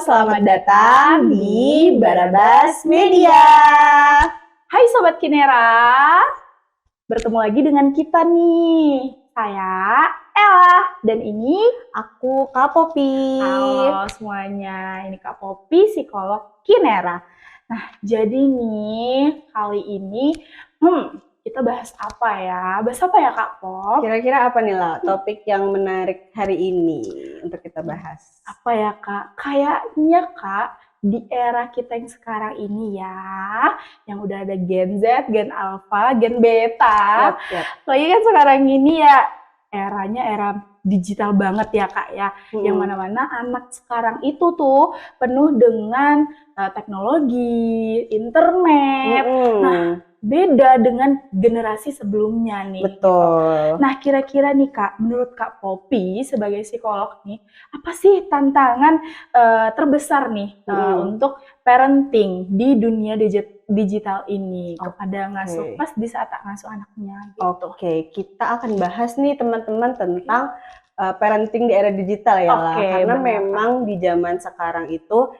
selamat datang di Barabas Media. Hai Sobat Kinera, bertemu lagi dengan kita nih. Saya Ella dan ini Aku Kak Popi. halo semuanya, ini Kak Popi, psikolog Kinera. Nah, jadi nih kali ini kita bahas apa ya? Bahas apa ya Kak Pop? Kira-kira apa nih lah topik yang menarik hari ini untuk kita bahas? Apa ya Kak? Kayaknya Kak, di era kita yang sekarang ini ya, yang udah ada Gen Z, Gen Alpha, Gen Beta. Yap. Lagi kan sekarang ini ya eranya era digital banget ya Kak ya. Yang mana-mana anak sekarang itu tuh penuh dengan teknologi, internet. Nah, beda dengan generasi sebelumnya nih. Betul. Nah, kira-kira nih Kak, menurut Kak Popi sebagai psikolog nih, apa sih tantangan terbesar nih untuk parenting di dunia digital ini kepada ngasuh pas di saat ngasuh anaknya gitu. Oke, kita akan bahas nih teman-teman tentang parenting di era digital ya lah. Karena memang di zaman sekarang itu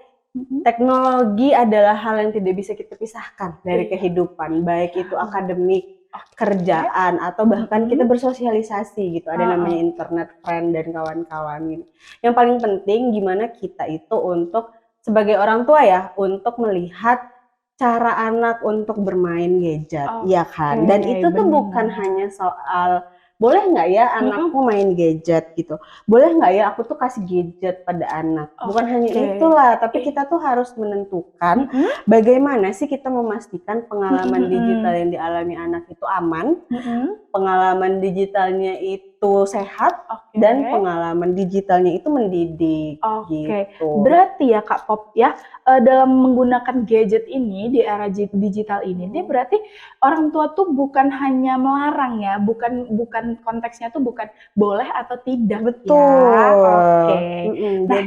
teknologi adalah hal yang tidak bisa kita pisahkan dari kehidupan, baik itu akademik, kerjaan, atau bahkan kita bersosialisasi gitu. Ada namanya internet, friend, dan kawan-kawan. Yang paling penting gimana kita itu untuk sebagai orang tua ya, untuk melihat cara anak untuk bermain gadget, ya kan? Dan itu tuh bukan hanya soal boleh nggak ya anakku main gadget gitu, boleh nggak ya aku tuh kasih gadget pada anak, bukan hanya itulah, tapi kita tuh harus menentukan bagaimana sih kita memastikan pengalaman digital yang dialami anak itu aman, pengalaman digitalnya itu sehat, dan pengalaman digitalnya itu mendidik. Gitu. Berarti ya Kak Pop ya, dalam menggunakan gadget ini di era digital ini, dia berarti orang tua tuh bukan hanya melarang ya, bukan konteksnya tuh bukan boleh atau tidak. Betul. Ya.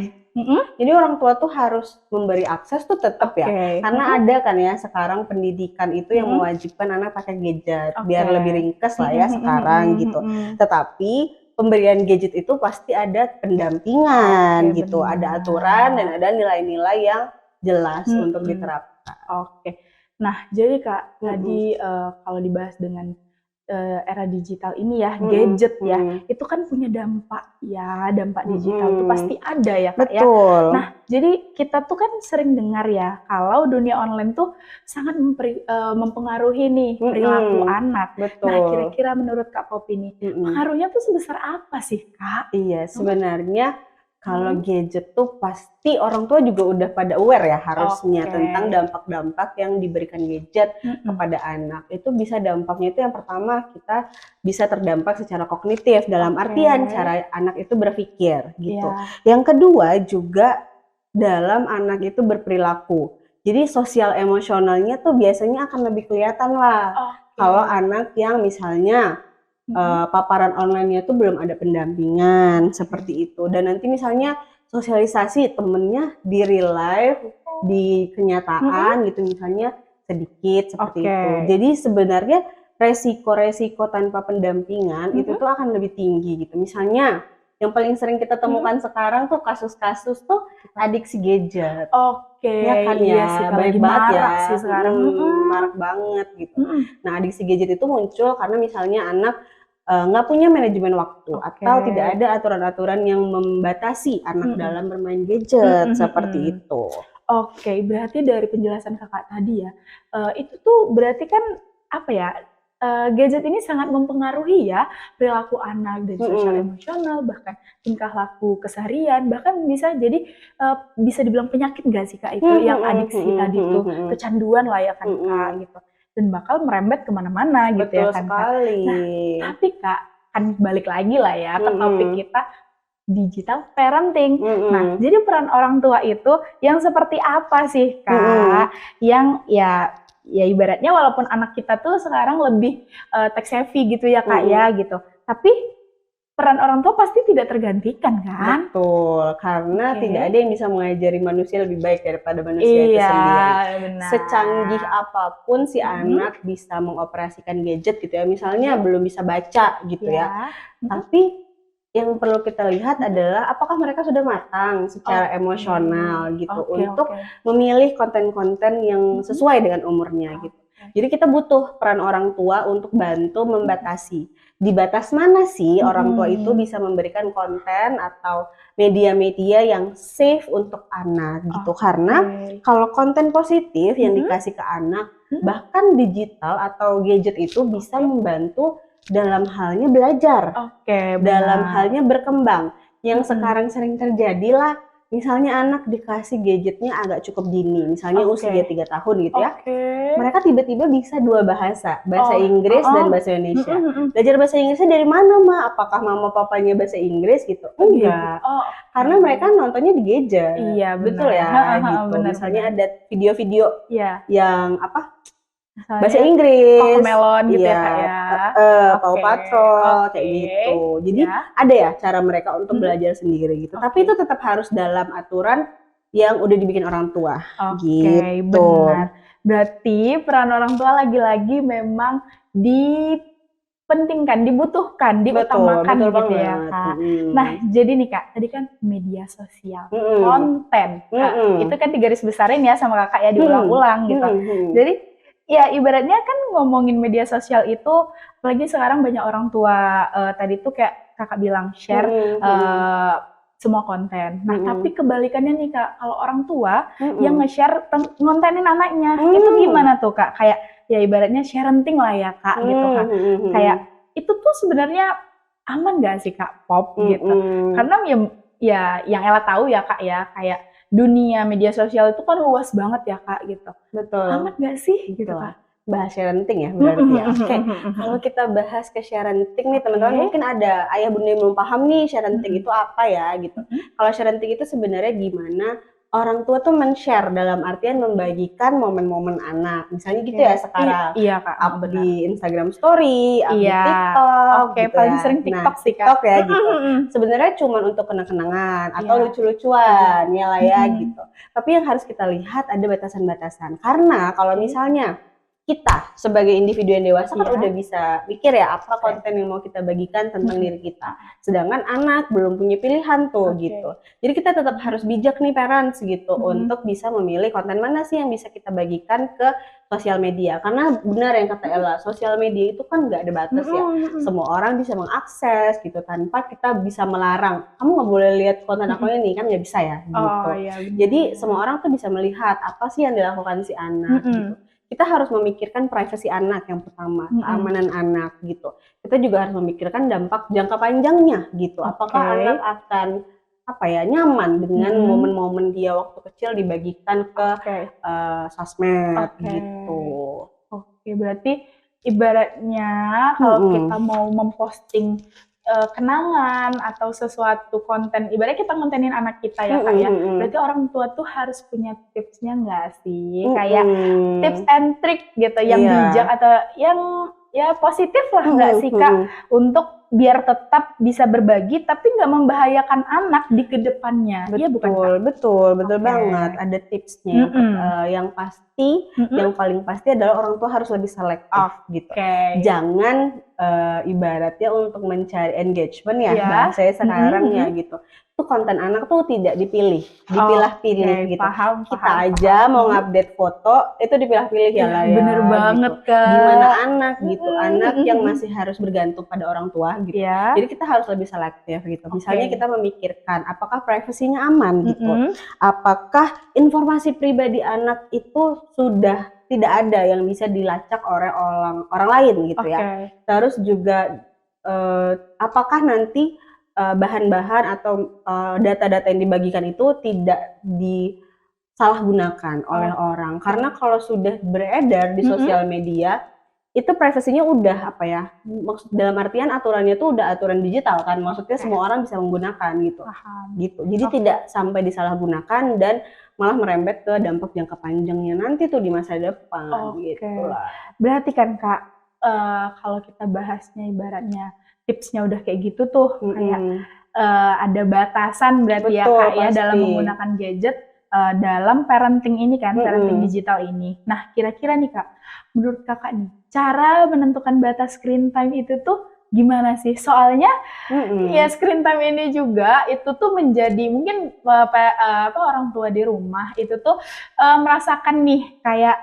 Jadi orang tua tuh harus memberi akses tuh tetap ya, karena ada kan ya sekarang pendidikan itu yang mewajibkan anak pakai gadget biar lebih ringkes lah ya sekarang gitu. Tetapi pemberian gadget itu pasti ada pendampingan gitu, ada aturan dan ada nilai-nilai yang jelas untuk diterapkan. Nah jadi Kak, tadi kalau dibahas dengan era digital ini ya, gadget ya, itu kan punya dampak ya, dampak digital itu pasti ada ya Kak ya. Nah jadi kita tuh kan sering dengar ya, kalau dunia online tuh sangat mempengaruhi nih perilaku anak. Nah kira-kira menurut Kak Popi nih, pengaruhnya tuh sebesar apa sih Kak? Iya sebenarnya kalau gadget tuh pasti orang tua juga udah pada aware ya harusnya tentang dampak-dampak yang diberikan gadget kepada anak. Itu bisa dampaknya itu yang pertama kita bisa terdampak secara kognitif dalam artian cara anak itu berpikir gitu. Yang kedua juga dalam anak itu berperilaku. Jadi sosial emosionalnya tuh biasanya akan lebih kelihatan lah. Kalau anak yang misalnya paparan online-nya tuh belum ada pendampingan seperti itu, dan nanti misalnya sosialisasi temennya di real life, di kenyataan gitu misalnya sedikit seperti itu. Jadi sebenarnya resiko-resiko tanpa pendampingan itu tuh akan lebih tinggi gitu. Misalnya yang paling sering kita temukan sekarang tuh kasus-kasus tuh adiksi gadget. Ya kan ya, banyak banget ya sih sekarang. Marak banget gitu. Nah adiksi gadget itu muncul karena misalnya anak nggak punya manajemen waktu atau tidak ada aturan-aturan yang membatasi anak dalam bermain gadget seperti itu. Berarti dari penjelasan kakak tadi ya, itu tuh berarti kan apa ya, gadget ini sangat mempengaruhi ya perilaku anak dari sosial emosional, bahkan tingkah laku keseharian, bahkan bisa jadi bisa dibilang penyakit nggak sih Kak itu yang adiksi tadi tuh, kecanduan lah ya kan Kak gitu. Dan bakal merembet kemana-mana gitu ya kan Kak. Nah, tapi Kak, kan balik lagi lah ya ke topik kita digital parenting. Nah, jadi peran orang tua itu yang seperti apa sih Kak? Yang ya ibaratnya walaupun anak kita tuh sekarang lebih tech savvy gitu ya Kak ya gitu. Tapi peran orang tua pasti tidak tergantikan kan? Betul, karena tidak ada yang bisa mengajari manusia lebih baik daripada manusia itu sendiri. Benar. Secanggih apapun si anak bisa mengoperasikan gadget gitu ya, misalnya belum bisa baca gitu ya. Tapi yang perlu kita lihat adalah apakah mereka sudah matang secara emosional gitu untuk memilih konten-konten yang sesuai dengan umurnya gitu. Jadi kita butuh peran orang tua untuk bantu membatasi. Di batas mana sih orang tua itu bisa memberikan konten atau media-media yang safe untuk anak gitu. Karena kalau konten positif yang dikasih ke anak, bahkan digital atau gadget itu bisa membantu dalam halnya belajar, dalam halnya berkembang. Yang sekarang sering terjadi lah, misalnya anak dikasih gadgetnya agak cukup dini, misalnya usia 3 tahun gitu ya. Mereka tiba-tiba bisa 2 bahasa Inggris dan bahasa Indonesia. Belajar bahasa Inggrisnya dari mana, Ma? Apakah mama papanya bahasa Inggris gitu? Enggak. Karena mereka nontonnya di gadget. Iya, betul ya, gitu. Misalnya ada video-video yang bahasa Inggris, Melon gitu ya Kak ya. Paw Patrol kayak gitu. Jadi ada ya cara mereka untuk belajar sendiri gitu. Tapi itu tetap harus dalam aturan yang udah dibikin orang tua. Gitu. Benar. Berarti peran orang tua lagi-lagi memang dipentingkan, dibutuhkan, diutamakan gitu ya Kak. Nah, jadi nih Kak, tadi kan media sosial, konten. Itu kan digaris besarin ya sama Kakak ya, diulang-ulang gitu. Jadi ya ibaratnya kan ngomongin media sosial itu, apalagi sekarang banyak orang tua tadi tuh kayak Kakak bilang share semua konten. Nah tapi kebalikannya nih Kak, kalau orang tua yang nge-share ngontenin anaknya, itu gimana tuh Kak? Kayak ya ibaratnya sharenting lah ya Kak gitu kan. Kayak itu tuh sebenarnya aman gak sih Kak Pop gitu? Karena ya yang Ella tahu ya Kak ya, kayak dunia media sosial itu kan luas banget ya Kak gitu. Betul. Amat gak sih gitu Kak? Bahas sharenting ya berarti ya. Kalau kita bahas ke sharenting nih teman-teman, mungkin ada ayah bunda yang belum paham nih sharenting itu apa ya gitu. Kalau sharenting itu sebenarnya gimana orang tua tuh men-share dalam artian membagikan momen-momen anak. Misalnya gitu ya sekarang up di Instagram story, up di TikTok gitu paling ya. sering TikTok sih Kak. TikTok ya gitu. Sebenarnya cuma untuk kenang-kenangan atau lucu-lucuan ya lah ya gitu. Tapi yang harus kita lihat ada batasan-batasan. Karena kalau misalnya kita sebagai individu yang dewasa kan udah bisa mikir ya apa konten yang mau kita bagikan tentang diri kita. Sedangkan anak belum punya pilihan tuh gitu. Jadi kita tetap harus bijak nih parents gitu untuk bisa memilih konten mana sih yang bisa kita bagikan ke sosial media. Karena benar yang kata Ella, sosial media itu kan nggak ada batas ya. Semua orang bisa mengakses gitu tanpa kita bisa melarang. Kamu nggak boleh lihat konten aku ini, kan nggak bisa ya gitu. Jadi semua orang tuh bisa melihat apa sih yang dilakukan si anak gitu. Kita harus memikirkan privasi anak yang pertama, keamanan anak gitu. Kita juga harus memikirkan dampak jangka panjangnya gitu. Apakah anak akan nyaman dengan momen-momen dia waktu kecil dibagikan ke sosmed gitu. Berarti ibaratnya kalau kita mau memposting kenangan atau sesuatu konten, ibaratnya kita ngontenin anak kita ya Kak ya, berarti orang tua tuh harus punya tipsnya nggak sih? Kayak tips and trick gitu, yang bijak atau yang ya positif lah nggak sih Kak, untuk biar tetap bisa berbagi tapi nggak membahayakan anak di kedepannya. Iya bukan Kak? Betul banget. Ada tipsnya. Yang pasti, yang paling pasti adalah orang tua harus lebih selektif gitu. Jangan ibaratnya untuk mencari engagement ya bahasanya sekarang ya gitu. Itu konten anak tuh tidak dipilih, dipilah-pilih gitu. Kita aja mau ngupdate foto itu dipilah-pilih ya lah ya. Bener banget gitu. Kak. Gimana anak gitu, anak yang masih harus bergantung pada orang tua gitu. Jadi kita harus lebih selektif gitu. Misalnya kita memikirkan apakah privasinya aman gitu. Apakah informasi pribadi anak itu sudah tidak ada yang bisa dilacak oleh orang lain gitu ya. Terus juga apakah nanti bahan-bahan atau data-data yang dibagikan itu tidak disalahgunakan oleh orang. Karena kalau sudah beredar di sosial media, itu privasinya udah maksud dalam artian aturannya tuh udah aturan digital kan, maksudnya semua orang bisa menggunakan gitu. Jadi tidak sampai disalahgunakan dan malah merembet ke dampak jangka panjangnya nanti tuh di masa depan gitu lah. Berarti kan Kak, kalau kita bahasnya ibaratnya tipsnya udah kayak gitu tuh, kayak ada batasan berarti ya Kak ya dalam menggunakan gadget dalam parenting ini kan, parenting digital ini. Nah kira-kira nih Kak, menurut Kakak nih, cara menentukan batas screen time itu tuh gimana sih? Soalnya ya screen time ini juga itu tuh menjadi mungkin orang tua di rumah itu tuh merasakan nih kayak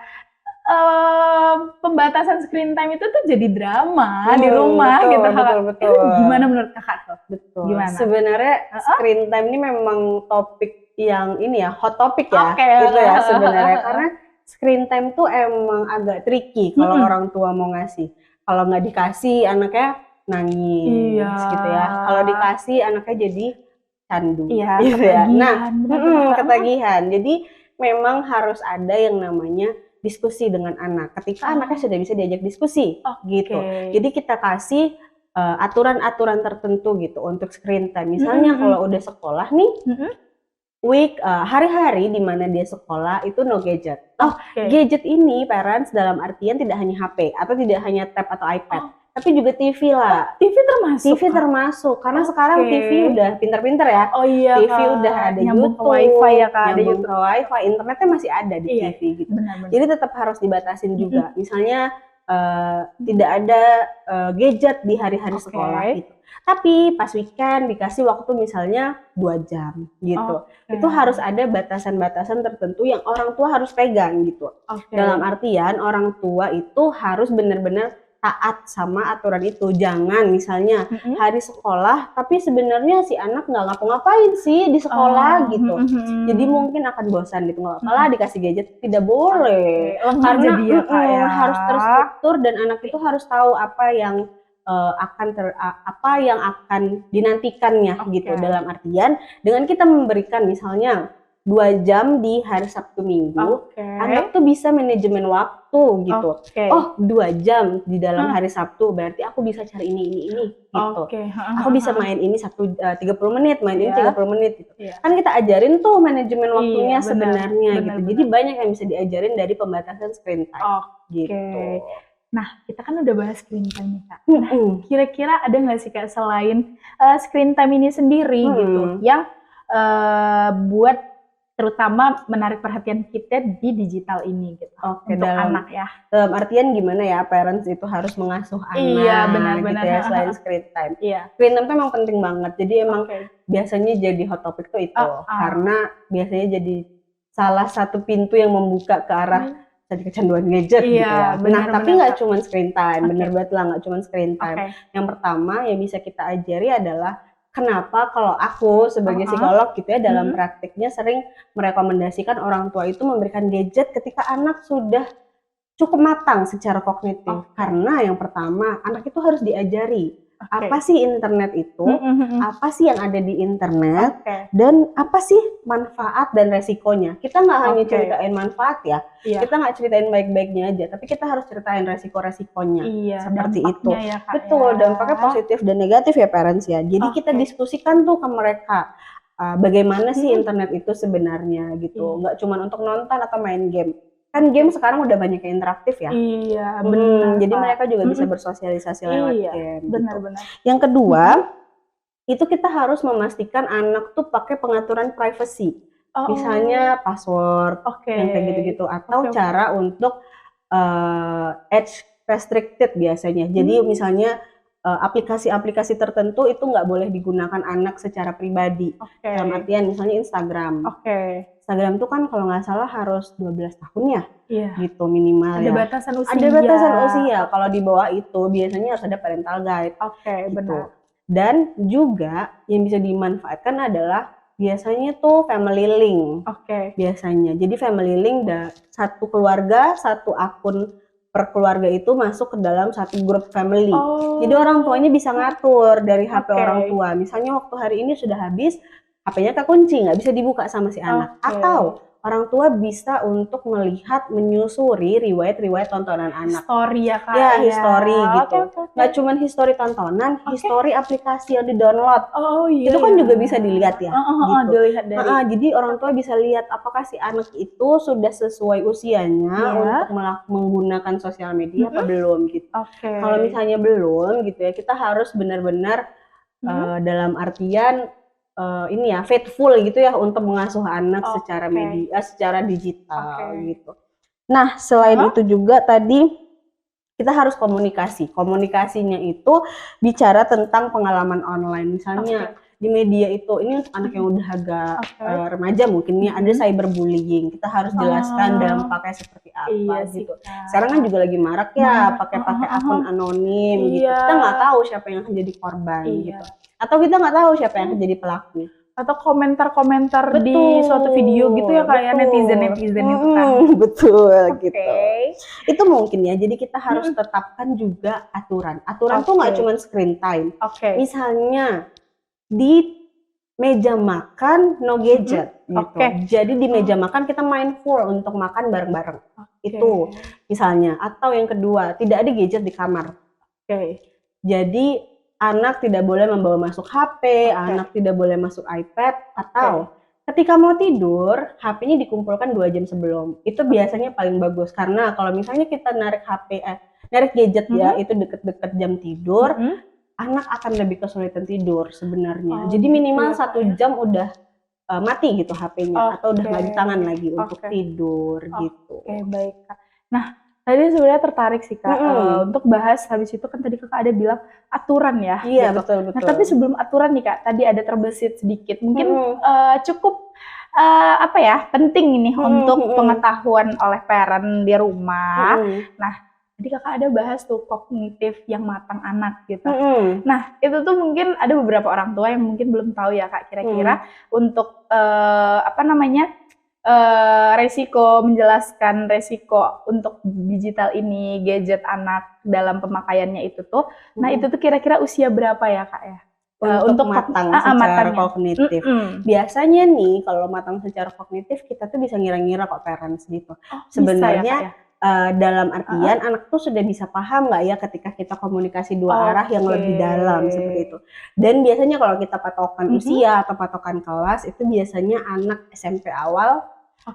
pembatasan screen time itu tuh jadi drama di rumah betul, gitu. betul. Itu gimana menurut kakak tuh? Betul. Gimana? Sebenarnya screen time ini memang topik yang ini ya, hot topic ya, gitu ya sebenarnya. Karena screen time tuh emang agak tricky kalau orang tua mau ngasih. Kalau nggak dikasih anaknya nangis gitu ya. Kalau dikasih anaknya jadi candu gitu ya. Nah, ketagihan. Jadi memang harus ada yang namanya diskusi dengan anak. Ketika anaknya sudah bisa diajak diskusi, gitu. Jadi kita kasih aturan-aturan tertentu gitu untuk screen time. Misalnya kalau udah sekolah nih, hari-hari di mana dia sekolah itu no gadget. Gadget ini parents dalam artian tidak hanya HP atau tidak hanya tab atau iPad, tapi juga TV lah. TV termasuk? TV termasuk, karena sekarang TV udah pinter-pinter ya. TV udah ada nyambung YouTube, ke wifi ya Kak, nyambung ke wifi, internetnya masih ada di TV gitu. Jadi tetap harus dibatasin juga. Misalnya tidak ada gadget di hari-hari sekolah gitu. Tapi pas weekend dikasih waktu misalnya 2 jam gitu. Itu harus ada batasan-batasan tertentu yang orang tua harus pegang gitu. Dalam artian orang tua itu harus benar-benar taat sama aturan itu. Jangan misalnya hari sekolah tapi sebenarnya si anak nggak ngapa-ngapain sih di sekolah gitu. Jadi mungkin akan bosan gitu, nggak apa-apa lah dikasih gadget, tidak boleh. Karena harus terstruktur dan anak itu harus tahu apa yang akan dinantikannya gitu. Dalam artian dengan kita memberikan misalnya 2 jam di hari Sabtu Minggu, anak tuh bisa manajemen waktu gitu. 2 jam di dalam hari Sabtu berarti aku bisa cari ini gitu. Aku bisa main ini 30 menit, main ini 30 menit gitu. Kan kita ajarin tuh manajemen waktunya sebenarnya gitu. Jadi banyak yang bisa diajarin dari pembatasan screen time gitu. Nah, kita kan udah bahas screen time nih Kak. Nah, kira-kira ada nggak sih Kak selain screen time ini sendiri gitu yang buat terutama menarik perhatian kita di digital ini gitu. Untuk anak ya. Dalam artian gimana ya parents itu harus mengasuh anak benar-benar gitu ya selain screen time. Screen time itu emang penting banget. Jadi emang biasanya jadi hot topic tuh itu karena biasanya jadi salah satu pintu yang membuka ke arah tadi kecanduan gadget gitu ya. Tapi nggak cuma screen time, bener banget lah nggak cuma screen time. Yang pertama yang bisa kita ajari adalah kenapa kalau aku sebagai psikolog gitu ya dalam praktiknya sering merekomendasikan orang tua itu memberikan gadget ketika anak sudah cukup matang secara kognitif. Karena yang pertama anak itu harus diajari apa sih internet itu, apa sih yang ada di internet, dan apa sih manfaat dan resikonya. Kita nggak hanya ceritain manfaat ya, kita nggak ceritain baik-baiknya aja, tapi kita harus ceritain resiko-resikonya. Seperti itu. Ya, Kak, betul, dampaknya positif dan negatif ya parents ya. Jadi kita diskusikan tuh ke mereka bagaimana sih internet itu sebenarnya gitu. Nggak cuma untuk nonton atau main game. Kan game sekarang udah banyak yang interaktif ya. Benar. Jadi mereka juga bisa bersosialisasi lewat game. Benar-benar. Yang kedua, itu kita harus memastikan anak tuh pakai pengaturan privacy. Misalnya password, yang kayak gitu-gitu. Atau cara untuk age restricted biasanya. Jadi misalnya aplikasi-aplikasi tertentu itu nggak boleh digunakan anak secara pribadi. Dalam artian misalnya Instagram. Instagram itu kan kalau nggak salah harus 12 tahun ya, gitu minimal. Ada batasan usia. Ada batasan usia. Kalau di bawah itu biasanya harus ada parental guide. Gitu. Benar. Dan juga yang bisa dimanfaatkan adalah biasanya tuh family link. Biasanya. Jadi family link satu keluarga, satu akun per keluarga itu masuk ke dalam satu grup family. Jadi orang tuanya bisa ngatur dari HP orang tua. Misalnya waktu hari ini sudah habis, HP-nya kekunci, nggak bisa dibuka sama si anak. Atau orang tua bisa untuk melihat, menyusuri riwayat-riwayat tontonan anak. History ya Kak? Ya, history gitu. Nggak cuma history tontonan, history aplikasi yang di-download. Itu kan juga bisa dilihat ya. Gitu. Dilihat dari. Jadi orang tua bisa lihat apakah si anak itu sudah sesuai usianya untuk menggunakan sosial media apa belum gitu. Kalau misalnya belum gitu ya, kita harus benar-benar dalam artian ini ya faithful gitu ya untuk mengasuh anak secara media, secara digital gitu. Nah selain itu juga tadi kita harus komunikasi. Komunikasinya itu bicara tentang pengalaman online. Misalnya di media itu, ini untuk anak yang udah agak remaja mungkin ya, ada cyberbullying. Kita harus jelaskan dampaknya seperti apa gitu. Sekarang kan juga lagi marak ya pakai akun anonim gitu. Kita nggak tahu siapa yang akan jadi korban gitu. Atau kita nggak tahu siapa yang akan jadi pelaku. Atau komentar-komentar di suatu video gitu ya, kayak netizen-netizen itu kan. Betul gitu. Itu mungkin ya, jadi kita harus tetapkan juga aturan. Aturan tuh nggak cuma screen time. Misalnya di meja makan no gadget gitu. Jadi di meja makan kita mindful untuk makan bareng-bareng. Itu misalnya. Atau yang kedua, tidak ada gadget di kamar. Jadi anak tidak boleh membawa masuk HP, anak tidak boleh masuk iPad, atau ketika mau tidur, HP-nya dikumpulkan 2 jam sebelum. Itu biasanya paling bagus, karena kalau misalnya kita narik gadget ya, itu deket-deket jam tidur, anak akan lebih kesulitan tidur sebenarnya. Jadi minimal 1 jam udah mati gitu HP-nya, atau udah nggak di tangan lagi untuk tidur gitu. Baik Kak. Nah, tadi sebenarnya tertarik sih Kak untuk bahas, habis itu kan tadi Kakak ada bilang aturan ya. Iya, gitu. betul. Nah, tapi sebelum aturan nih Kak, tadi ada terbesit sedikit. Mungkin cukup penting ini untuk pengetahuan oleh parent di rumah. Nah, jadi Kakak ada bahas tuh kognitif yang matang anak gitu. Nah, itu tuh mungkin ada beberapa orang tua yang mungkin belum tahu ya Kak, kira-kira untuk resiko, menjelaskan resiko untuk digital ini, gadget anak dalam pemakaiannya itu tuh. Nah, itu tuh kira-kira usia berapa ya Kak ya? Untuk matang secara kognitif. Biasanya nih kalau matang secara kognitif kita tuh bisa ngira-ngira kok parents gitu. Sebenarnya dalam artian anak tuh sudah bisa paham nggak ya ketika kita komunikasi dua arah yang lebih dalam seperti itu. Dan biasanya kalau kita patokan usia atau patokan kelas itu biasanya anak SMP awal,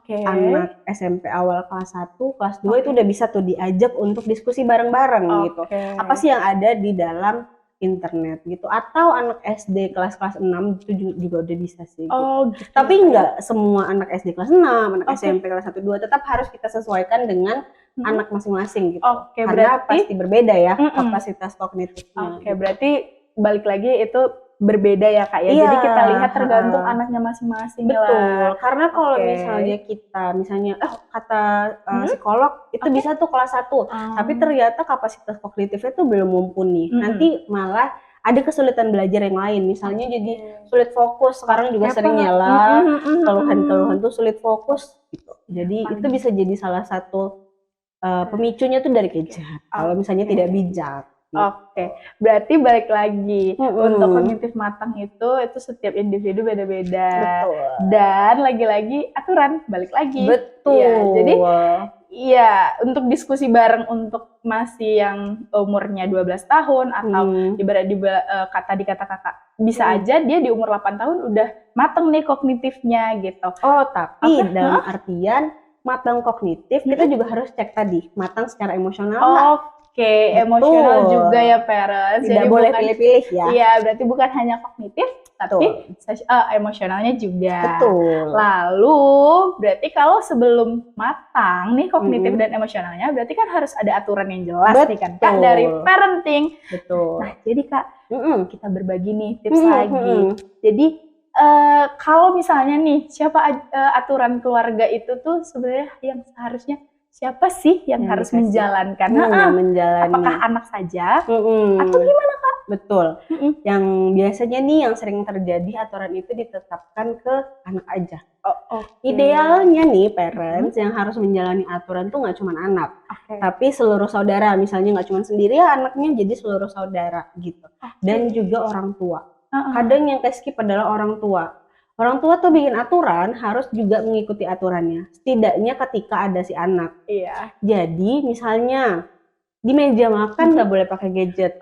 anak SMP awal kelas 1, kelas 2 itu udah bisa tuh diajak untuk diskusi bareng-bareng gitu. Apa sih yang ada di dalam internet gitu, atau anak SD kelas-kelas 6 itu juga udah bisa sih gitu. Tapi enggak semua anak SD kelas 6, anak SMP kelas 1 2 tetap harus kita sesuaikan dengan anak masing-masing gitu. Karena berarti pasti berbeda ya kapasitas kognitifnya. Berarti balik lagi itu berbeda ya Kak ya. Jadi kita lihat tergantung anaknya masing-masing. Betul. Karena kalau misalnya kata psikolog itu bisa tuh kelas 1, tapi ternyata kapasitas kognitifnya tuh belum mumpuni. Nanti malah ada kesulitan belajar yang lain. Misalnya jadi sulit fokus. Sekarang juga sering nyala keluhan-keluhan tuh sulit fokus gitu. Jadi itu bisa jadi salah satu pemicunya tuh dari gadget. Kalau misalnya tidak bijak. Berarti balik lagi untuk kognitif matang itu setiap individu beda-beda. Dan lagi-lagi aturan, balik lagi. Jadi untuk diskusi bareng untuk masih yang umurnya 12 tahun atau ibarat tadi kata Kakak, bisa aja dia di umur 8 tahun udah matang nih kognitifnya gitu. Tapi dalam artian matang kognitif kita juga harus cek tadi, matang secara emosional. Emosional juga ya parents. Tidak boleh pilih-pilih ya. Iya, berarti bukan hanya kognitif, tapi emosionalnya juga. Lalu, berarti kalau sebelum matang nih kognitif dan emosionalnya, berarti kan harus ada aturan yang jelas nih kan Kak dari parenting. Nah, jadi Kak, kita berbagi nih tips lagi. Jadi, kalau misalnya nih, siapa aturan keluarga itu tuh sebenarnya yang seharusnya siapa sih yang harus menjalankan? Apakah anak saja atau gimana Kak? Betul. Yang biasanya nih yang sering terjadi aturan itu ditetapkan ke anak aja. Idealnya nih parents yang harus menjalani aturan tuh nggak cuma anak, tapi seluruh saudara. Misalnya nggak cuma sendiri ya anaknya, jadi seluruh saudara gitu. Dan juga orang tua. Kadang yang keskip adalah orang tua. Orang tua tuh bikin aturan harus juga mengikuti aturannya. Setidaknya ketika ada si anak. Jadi misalnya di meja makan nggak boleh pakai gadget.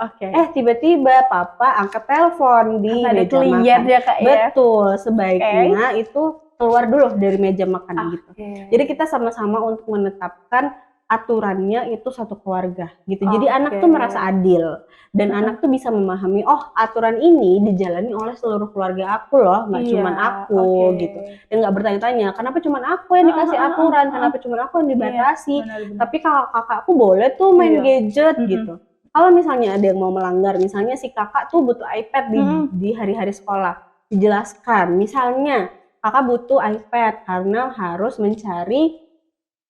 Tiba-tiba papa angkat telepon di meja makan. Ya, Kak, Betul, sebaiknya itu keluar dulu dari meja makan gitu. Jadi kita sama-sama untuk menetapkan aturannya itu satu keluarga gitu. Jadi anak tuh merasa adil dan anak tuh bisa memahami, oh aturan ini dijalani oleh seluruh keluarga aku loh, nggak cuman aku gitu. Dan nggak bertanya-tanya, kenapa cuman aku yang dikasih aturan, kenapa cuman aku yang dibatasi, tapi kakak-kakakku boleh tuh main gadget gitu. Kalau misalnya ada yang mau melanggar, misalnya si kakak tuh butuh iPad di hari-hari sekolah, dijelaskan. Misalnya kakak butuh iPad karena harus mencari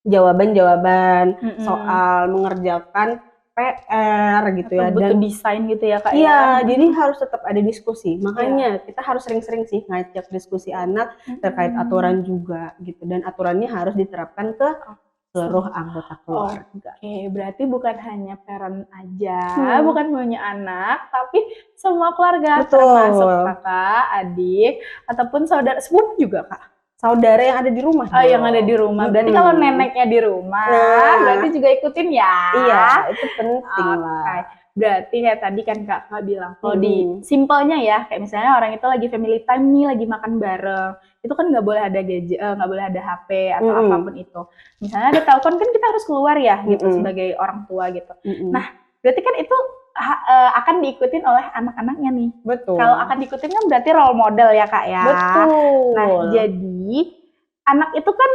jawaban-jawaban soal mengerjakan PR gitu ya, butuh desain gitu ya Kak. Iya, jadi harus tetap ada diskusi. Makanya kita harus sering-sering sih ngajak diskusi anak terkait aturan juga gitu, dan aturannya harus diterapkan ke seluruh anggota keluarga. Berarti bukan hanya parent aja, bukan hanya anak, tapi semua keluarga, termasuk kakak, adik, ataupun saudara, sepupu juga Kak. Saudara yang ada di rumah. Yang ada di rumah. Berarti kalau neneknya di rumah, berarti juga ikutin ya. Iya, itu penting lah. Berarti kayak tadi kan Kak bilang, kalau di simpelnya ya, kayak misalnya orang itu lagi family time nih, lagi makan bareng, itu kan nggak boleh ada gadget, nggak boleh ada HP atau apapun itu. Misalnya ada telepon kan kita harus keluar ya, gitu sebagai orang tua gitu. Nah, berarti kan itu akan diikutin oleh anak-anaknya nih. Betul. Kalau akan diikutin kan berarti role model ya Kak ya. Betul. Nah, jadi anak itu kan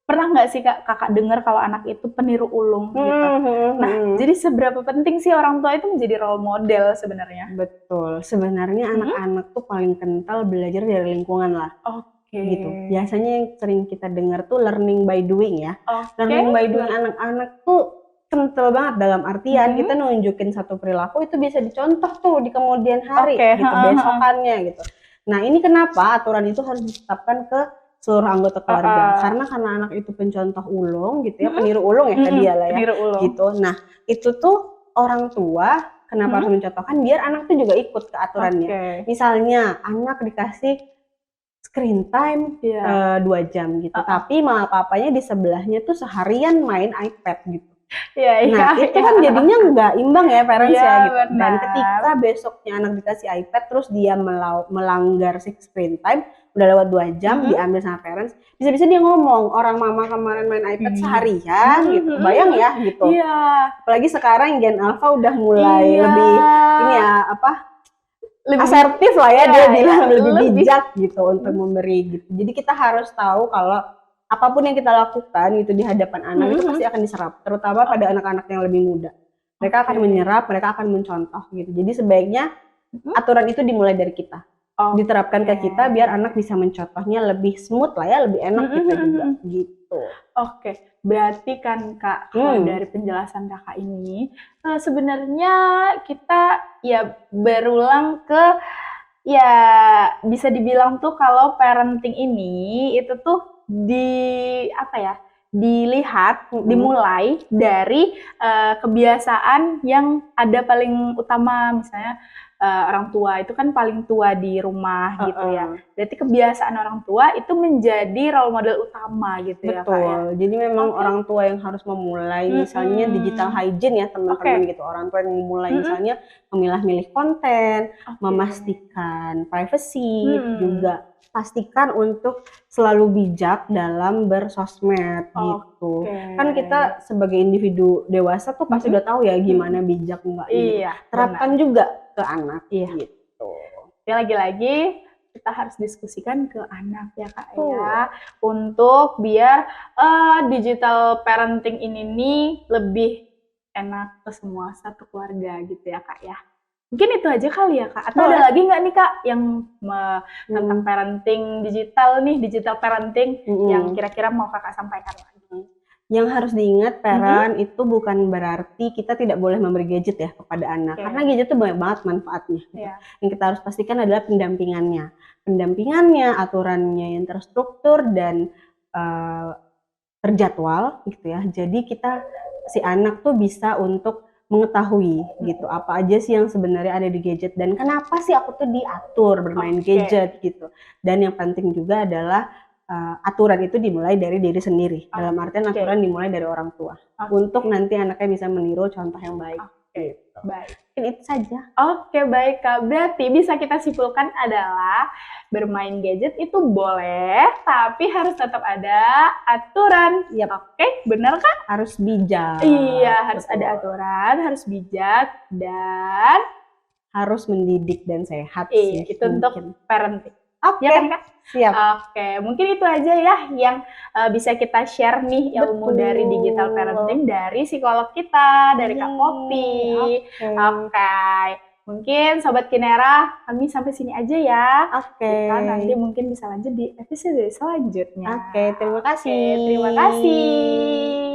pernah nggak sih kakak dengar kalau anak itu peniru ulung gitu. Nah, jadi seberapa penting sih orang tua itu menjadi role model sebenarnya? Betul. Sebenarnya anak-anak tuh paling kental belajar dari lingkungan lah. Gitu. Biasanya yang sering kita dengar tuh learning by doing ya. Learning by doing anak-anak tuh kental banget, dalam artian kita nunjukin satu perilaku itu bisa dicontoh tuh di kemudian hari gitu, besokannya gitu. Nah, ini kenapa aturan itu harus ditetapkan ke seluruh anggota keluarga, karena anak itu pencontoh ulung gitu ya, peniru ulung ya tadi ya lah ya gitu. Nah, itu tuh orang tua kenapa harus mencontohkan biar anak tuh juga ikut ke aturannya. Misalnya anak dikasih screen time 2 jam gitu, tapi malah papanya di sebelahnya tuh seharian main iPad gitu. Nah, itu kan jadinya nggak imbang ya parents ya gitu. Dan ketika besoknya anak dikasih iPad terus dia melanggar screen time, udah lewat 2 jam diambil sama parents, bisa-bisa dia ngomong, orang mama kemarin main iPad seharian gitu. Bayang ya gitu. Apalagi sekarang Gen Alpha udah mulai lebih ini ya lebih asertif lah ya, dia bilang lebih bijak gitu untuk memberi gitu. Jadi kita harus tahu kalau apapun yang kita lakukan itu di hadapan anak itu pasti akan diserap, terutama pada anak-anak yang lebih muda. Mereka akan menyerap, mereka akan mencontoh gitu. Jadi sebaiknya aturan itu dimulai dari kita, diterapkan ke kita biar anak bisa mencontohnya lebih smooth lah ya, lebih enak kita juga gitu. Berarti kan Kak, dari penjelasan Kakak ini sebenarnya kita ya berulang ke ya bisa dibilang tuh kalau parenting ini itu tuh dilihat, dimulai dari kebiasaan yang ada paling utama, misalnya orang tua itu kan paling tua di rumah gitu ya. Berarti kebiasaan orang tua itu menjadi role model utama gitu ya Kak ya. Jadi memang orang tua yang harus memulai, misalnya digital hygiene ya teman-teman gitu. Orang tua yang memulai misalnya memilah-milih konten, memastikan privacy, juga pastikan untuk selalu bijak dalam bersosmed gitu. Kan kita sebagai individu dewasa tuh pasti udah tahu ya gimana bijak enggaknya. Terapkan juga ke anak gitu. Tapi lagi-lagi kita harus diskusikan ke anak ya Kak ya, untuk biar digital parenting ini nih lebih enak ke semua satu keluarga gitu ya Kak ya. Mungkin itu aja kali ya Kak, atau ada lagi nggak nih Kak yang tentang parenting digital nih, digital parenting yang kira-kira mau Kakak sampaikan lagi? Yang harus diingat, parent itu bukan berarti kita tidak boleh memberi gadget ya kepada anak, karena gadget itu banyak banget manfaatnya. Yang kita harus pastikan adalah pendampingannya, aturannya yang terstruktur dan terjadwal gitu ya. Jadi si anak tuh bisa untuk mengetahui gitu apa aja sih yang sebenarnya ada di gadget dan kenapa sih aku tuh diatur bermain gadget gitu. Dan yang penting juga adalah aturan itu dimulai dari diri sendiri. Dalam artian aturan dimulai dari orang tua untuk nanti anaknya bisa meniru contoh yang baik. Baik. Mungkin itu saja. Oke, baik Kak. Berarti bisa kita simpulkan adalah bermain gadget itu boleh, tapi harus tetap ada aturan. Yap. Oke, benar Kak? Harus bijak. Iya, harus ada aturan, harus bijak, dan harus mendidik dan sehat iya, sih. itu untuk parenting. Oke, Ya kan Kak? siap. Oke, mungkin itu aja ya yang bisa kita share nih ilmu dari digital parenting dari psikolog kita, dari Kak Poppy. Oke. Mungkin Sobat Kinera, kami sampai sini aja ya. Oke. Kita nanti mungkin bisa lanjut di episode selanjutnya. Oke, terima kasih. Oke, terima kasih.